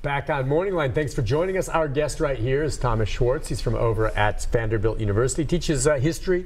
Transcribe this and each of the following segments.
Back on MorningLine. Thanks for joining us. Our guest right here is Thomas Shwartz. He's from over at Vanderbilt University. Teaches history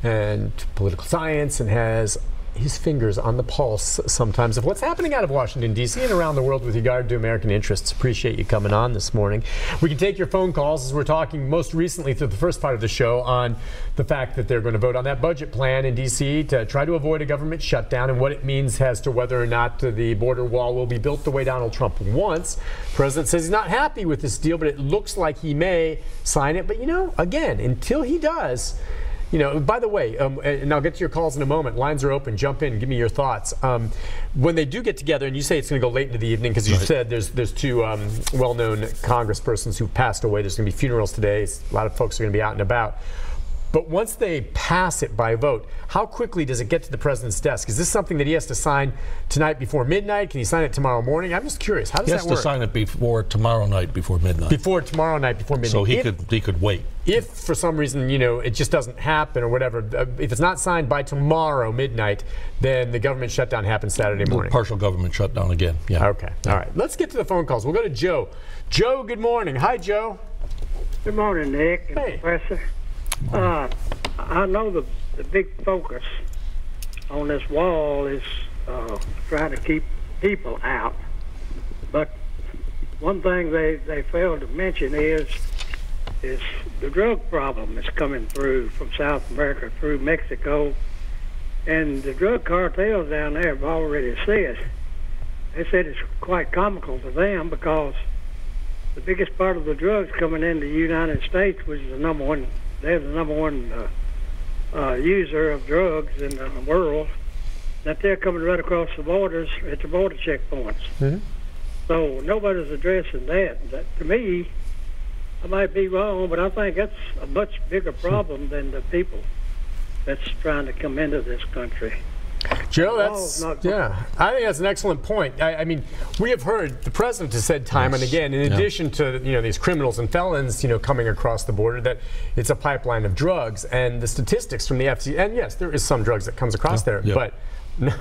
and political science and has his fingers on the pulse sometimes of what's happening out of Washington, D.C. and around the world with regard to American interests. Appreciate you coming on this morning. We can take your phone calls as we're talking most recently through the first part of the show on the fact that they're going to vote on that budget plan in D.C. to try to avoid a government shutdown and what it means as to whether or not the border wall will be built the way Donald Trump wants. The president says he's not happy with this deal, but it looks like he may sign it. But, you know, again, until he does, you know, by the way, and I'll get to your calls in a moment. Lines are open. Jump in. Give me your thoughts. When they do get together, and you say it's going to go late into the evening because you said there's two well-known congresspersons who passed away. There's going to be funerals today. A lot of folks are going to be out and about. But once they pass it by vote, how quickly does it get to the president's desk? Is this something that he has to sign tonight before midnight? Can he sign it tomorrow morning? I'm just curious. How does that work? He has to sign it before tomorrow night before midnight. Before tomorrow night before midnight. So he could wait. If for some reason, you know, it just doesn't happen or whatever, if it's not signed by tomorrow midnight, then the government shutdown happens Saturday morning. Partial government shutdown again. Yeah. Okay. All right. Let's get to the phone calls. We'll go to Joe. Joe, good morning. Hi, Joe. Good morning, Nick and Hey. Professor. I know the big focus on this wall is trying to keep people out, but one thing they failed to mention is the drug problem that's coming through from South America through Mexico, and the drug cartels down there have already said it's quite comical to them because the biggest part of the drugs coming into the United States was they're the number one user of drugs in the world, that they're coming right across the borders at the border checkpoints. Mm-hmm. So nobody's addressing that. To me, I might be wrong, but I think that's a much bigger problem than the people that's trying to come into this country. Joe, yeah, I think that's an excellent point. I mean, we have heard the president has said time and again, in addition to these criminals and felons coming across the border, that it's a pipeline of drugs, and the statistics from the FCC, and yes, there is some drugs that comes across there, but no,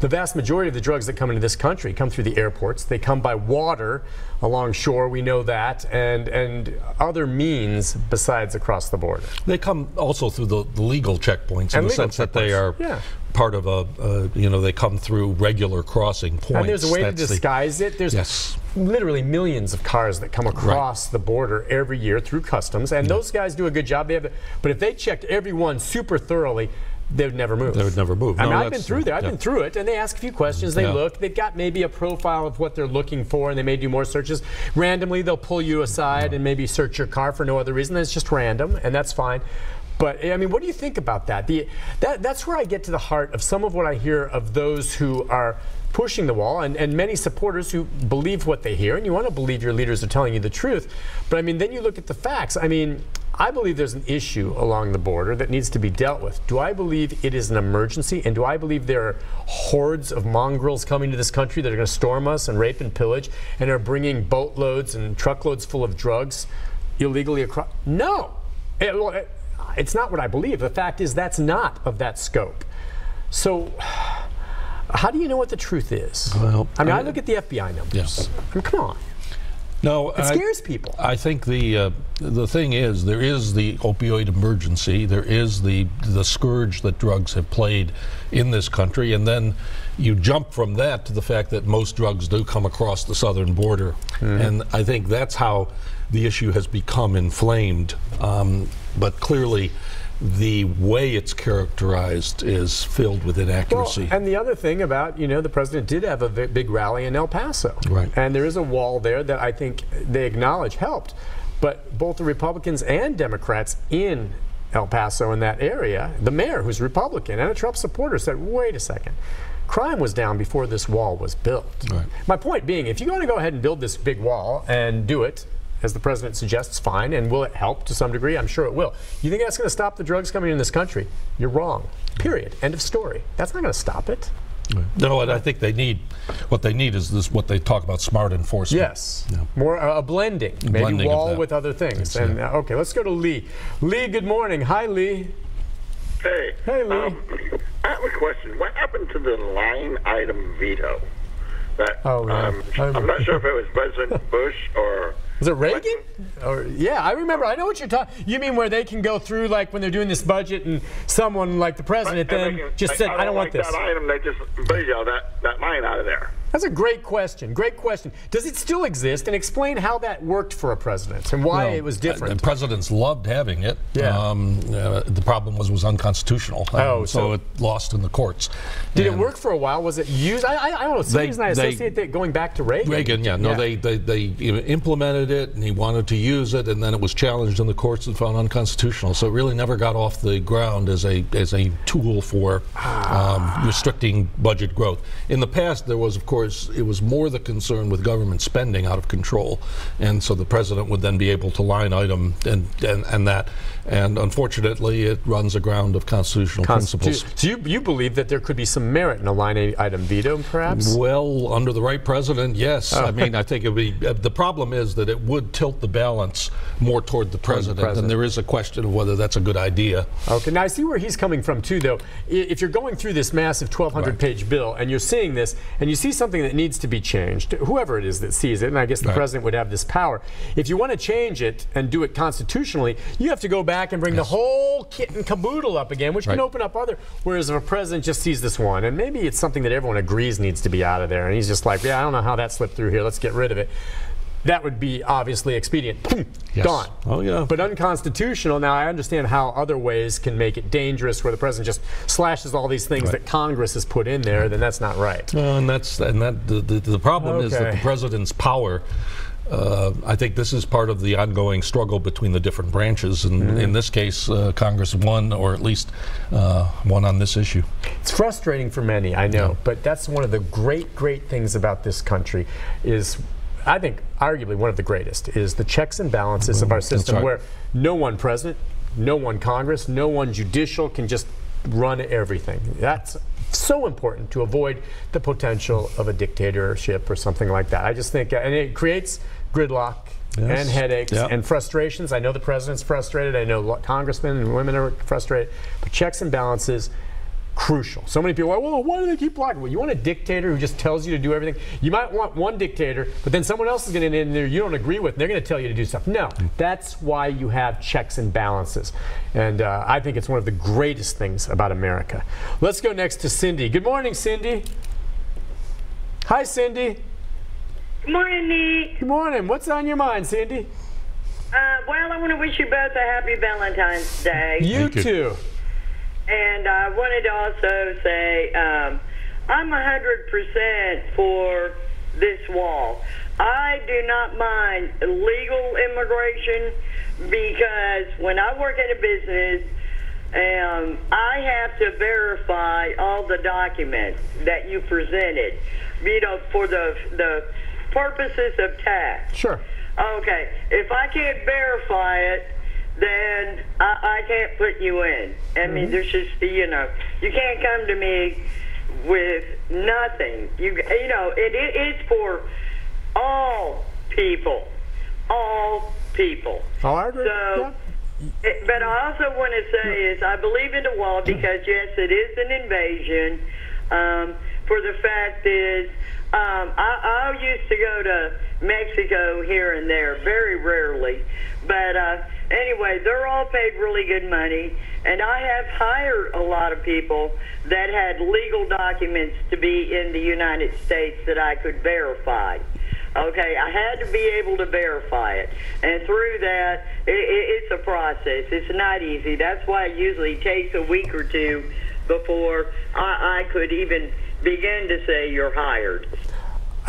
the vast majority of the drugs that come into this country come through the airports. They come by water along shore, we know that, and other means besides across the border. They come also through the legal checkpoints in the sense that they are part of they come through regular crossing points. And there's a way to disguise it. There's literally millions of cars that come across the border every year through customs, and those guys do a good job. But if they checked every one super thoroughly, they would never move. They would never move. I mean, I've been through there. I've been through it, and they ask a few questions. They look. They've got maybe a profile of what they're looking for, and they may do more searches. Randomly, they'll pull you aside and maybe search your car for no other reason. It's just random, and that's fine. But, I mean, what do you think about that? That's where I get to the heart of some of what I hear of those who are pushing the wall, and many supporters who believe what they hear, and you want to believe your leaders are telling you the truth. But, I mean, then you look at the facts. I mean, I believe there's an issue along the border that needs to be dealt with. Do I believe it is an emergency? And do I believe there are hordes of mongrels coming to this country that are going to storm us and rape and pillage and are bringing boatloads and truckloads full of drugs illegally across? No. It's not what I believe. The fact is that's not of that scope. So how do you know what the truth is? Well, I mean, I look at the FBI numbers. Yes. I mean, come on. No, it scares people. I think the thing is, there is the opioid emergency. There is the scourge that drugs have played in this country, and then you jump from that to the fact that most drugs do come across the southern border, and I think that's how the issue has become inflamed. But clearly, the way it's characterized is filled with inaccuracy. Well, and the other thing about, the president did have a big rally in El Paso. Right. And there is a wall there that I think they acknowledge helped. But both the Republicans and Democrats in El Paso in that area, the mayor, who's Republican and a Trump supporter, said, wait a second. Crime was down before this wall was built. Right. My point being, if you want to go ahead and build this big wall and do it, as the president suggests, fine, and will it help to some degree? I'm sure it will. You think that's going to stop the drugs coming in this country? You're wrong. Period. End of story. That's not going to stop it. No, and I think what they need is this, what they talk about, smart enforcement. Yes. More a blending. Maybe wall with other things. And okay, let's go to Lee. Lee, good morning. Hi, Lee. Hey. Hey, Lee. I have a question. What happened to the line item veto? That, Oh, yeah. I'm not sure if it was President Bush or... Was it Reagan? Or, yeah, I remember. I know what you're talking. You mean where they can go through, like when they're doing this budget, and someone like the president then just said, "I don't want this." That item, they just video that line out of there. That's a great question. Great question. Does it still exist? And explain how that worked for a president and why it was different. And presidents loved having it. Yeah. The problem was unconstitutional. So it lost in the courts. Did it work for a while? Was it used? I don't know. Some reason I associate that going back to Reagan. Reagan, yeah. No, they implemented it, and he wanted to use it, and then it was challenged in the courts and found unconstitutional. So it really never got off the ground as a tool for restricting budget growth. In the past, there was, of course, it was more the concern with government spending out of control, and so the president would then be able to line item and that. And unfortunately, it runs aground of constitutional principles. So you believe that there could be some merit in a line item veto, perhaps? Well, under the right president, yes. I mean, I think it would be. The problem is that it would tilt the balance more toward the president, and there is a question of whether that's a good idea. Okay, now I see where he's coming from too, though. If you're going through this massive 1,200-page bill and you're seeing this, and you see something that needs to be changed, whoever it is that sees it, and I guess the president would have this power, if you want to change it and do it constitutionally, you have to go back and bring the whole kit and caboodle up again, which can open up other. Whereas if a president just sees this one, and maybe it's something that everyone agrees needs to be out of there, and he's just like, yeah, I don't know how that slipped through here, let's get rid of it. That would be obviously expedient. Gone. Oh, yeah. But unconstitutional. Now, I understand how other ways can make it dangerous, where the president just slashes all these things that Congress has put in there. Then that's not right. The problem is that the president's power. I think this is part of the ongoing struggle between the different branches, and in this case, Congress won, or at least won on this issue. It's frustrating for many, I know, but that's one of the great things about this country is, I think, arguably one of the greatest, is the checks and balances of our system, where no one president, no one Congress, no one judicial can just run everything. That's so important to avoid the potential of a dictatorship or something like that. I just think, and it creates gridlock and headaches and frustrations. I know the president's frustrated. I know congressmen and women are frustrated. But checks and balances, crucial. So many people are, well, why do they keep blocking? Well, you want a dictator who just tells you to do everything? You might want one dictator, but then someone else is going to get in there you don't agree with, and they're going to tell you to do stuff. No, that's why you have checks and balances. And I think it's one of the greatest things about America. Let's go next to Cindy. Good morning, Cindy. Hi, Cindy. Good morning, Nick. Good morning. What's on your mind, Cindy? Well, I want to wish you both a happy Valentine's Day. You too. And I wanted to also say I'm 100% for this wall. I do not mind legal immigration, because when I work in a business, I have to verify all the documents that you presented, for the purposes of tax. Sure. Okay. If I can't verify it, then I can't put you in. I mean, there's just, you can't come to me with nothing. It's for all people. All people. Oh, I agree. So, but I also want to say is I believe in the wall because, yes, it is an invasion. For the fact is, I used to go to Mexico here and there, very rarely. But anyway, they're all paid really good money. And I have hired a lot of people that had legal documents to be in the United States that I could verify. Okay, I had to be able to verify it. And through that, it's a process. It's not easy. That's why it usually takes a week or two before I could even begin to say you're hired.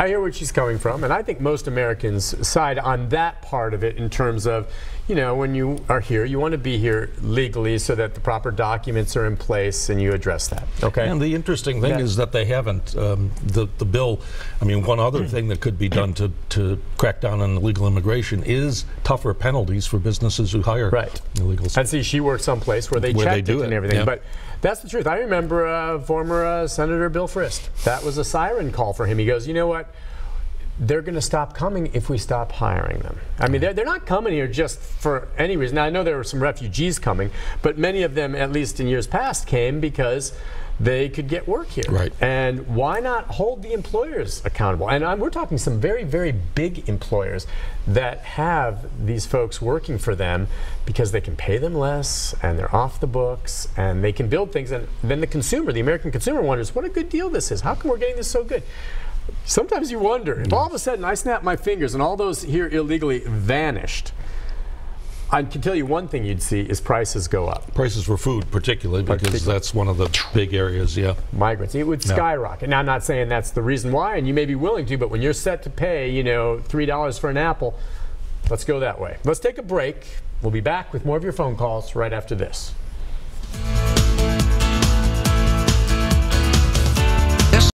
I hear where she's coming from, and I think most Americans side on that part of it in terms of, when you are here, you want to be here legally so that the proper documents are in place and you address that. Okay. And the interesting thing is that they haven't, the bill, one other thing that could be done to crack down on illegal immigration is tougher penalties for businesses who hire illegals. And see, she works someplace where they checked it and everything. But that's the truth. I remember former Senator Bill Frist. That was a siren call for him. He goes, you know what? They're going to stop coming if we stop hiring them. They're not coming here just for any reason. Now, I know there were some refugees coming, but many of them, at least in years past, came because they could get work here. Right. And why not hold the employers accountable? And we're talking some very, very big employers that have these folks working for them because they can pay them less and they're off the books and they can build things. And then the consumer, the American consumer, wonders what a good deal this is. How come we're getting this so good? Sometimes you wonder, if all of a sudden I snap my fingers and all those here illegally vanished, I can tell you one thing you'd see is prices go up. Prices for food, particularly, because that's one of the big areas, yeah. Migrants, it would skyrocket. Now, I'm not saying that's the reason why, and you may be willing to, but when you're set to pay, you know, $3 for an apple, let's go that way. Let's take a break. We'll be back with more of your phone calls right after this.